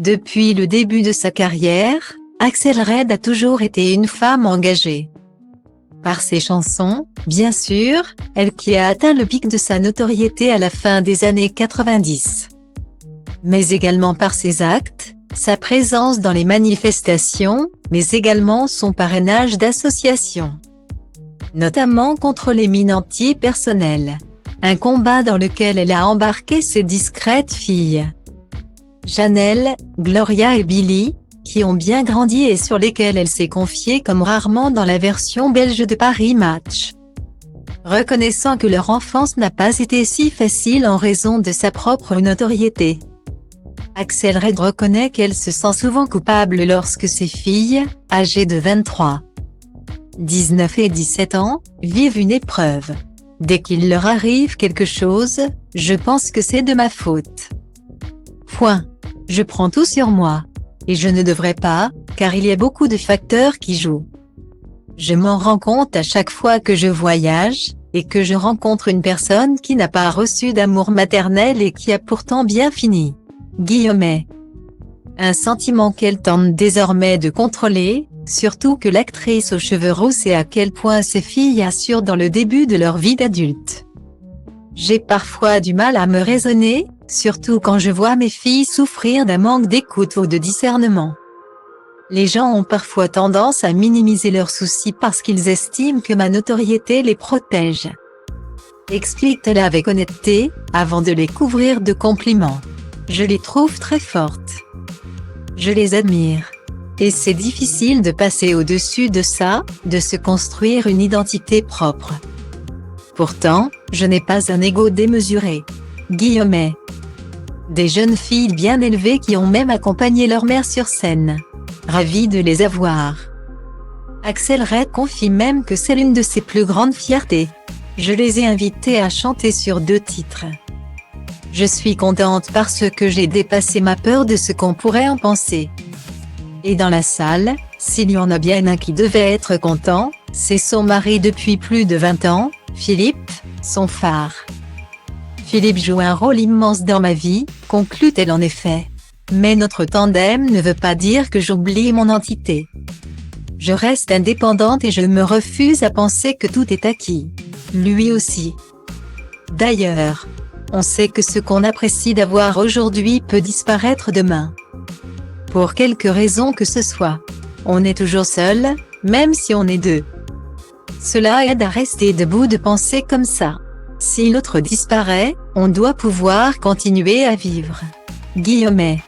Depuis le début de sa carrière, Axel Red a toujours été une femme engagée. Par ses chansons, bien sûr, elle qui a atteint le pic de sa notoriété à la fin des années 90. Mais également par ses actes, sa présence dans les manifestations, mais également son parrainage d'associations. Notamment contre les mines antipersonnelles. Un combat dans lequel elle a embarqué ses discrètes filles. Janelle, Gloria et Billy, qui ont bien grandi et sur lesquelles elle s'est confiée comme rarement dans la version belge de Paris Match. Reconnaissant que leur enfance n'a pas été si facile en raison de sa propre notoriété. Axel Red reconnaît qu'elle se sent souvent coupable lorsque ses filles, âgées de 23, 19 et 17 ans, vivent une épreuve. Dès qu'il leur arrive quelque chose, je pense que c'est de ma faute. Point. Je prends tout sur moi. Et je ne devrais pas, car il y a beaucoup de facteurs qui jouent. Je m'en rends compte à chaque fois que je voyage, et que je rencontre une personne qui n'a pas reçu d'amour maternel et qui a pourtant bien fini. Guillemets. Un sentiment qu'elle tente désormais de contrôler, surtout que l'actrice aux cheveux roux sait à quel point ses filles assurent dans le début de leur vie d'adulte. J'ai parfois du mal à me raisonner, surtout quand je vois mes filles souffrir d'un manque d'écoute ou de discernement. Les gens ont parfois tendance à minimiser leurs soucis parce qu'ils estiment que ma notoriété les protège. Explique-t-elle avec honnêteté, avant de les couvrir de compliments. Je les trouve très fortes. Je les admire. Et c'est difficile de passer au-dessus de ça, de se construire une identité propre. Pourtant, je n'ai pas un ego démesuré. Guillemets. Des jeunes filles bien élevées qui ont même accompagné leur mère sur scène. Ravie de les avoir. Axel Red confie même que c'est l'une de ses plus grandes fiertés. Je les ai invitées à chanter sur 2 titres. Je suis contente parce que j'ai dépassé ma peur de ce qu'on pourrait en penser. Et dans la salle, s'il y en a bien un qui devait être content, c'est son mari depuis plus de 20 ans, Philippe, son phare. Philippe joue un rôle immense dans ma vie, conclut-elle en effet. Mais notre tandem ne veut pas dire que j'oublie mon entité. Je reste indépendante et je me refuse à penser que tout est acquis. Lui aussi. D'ailleurs, on sait que ce qu'on apprécie d'avoir aujourd'hui peut disparaître demain. Pour quelque raison que ce soit. On est toujours seul, même si on est 2. Cela aide à rester debout de penser comme ça. Si l'autre disparaît, on doit pouvoir continuer à vivre. Guillemets.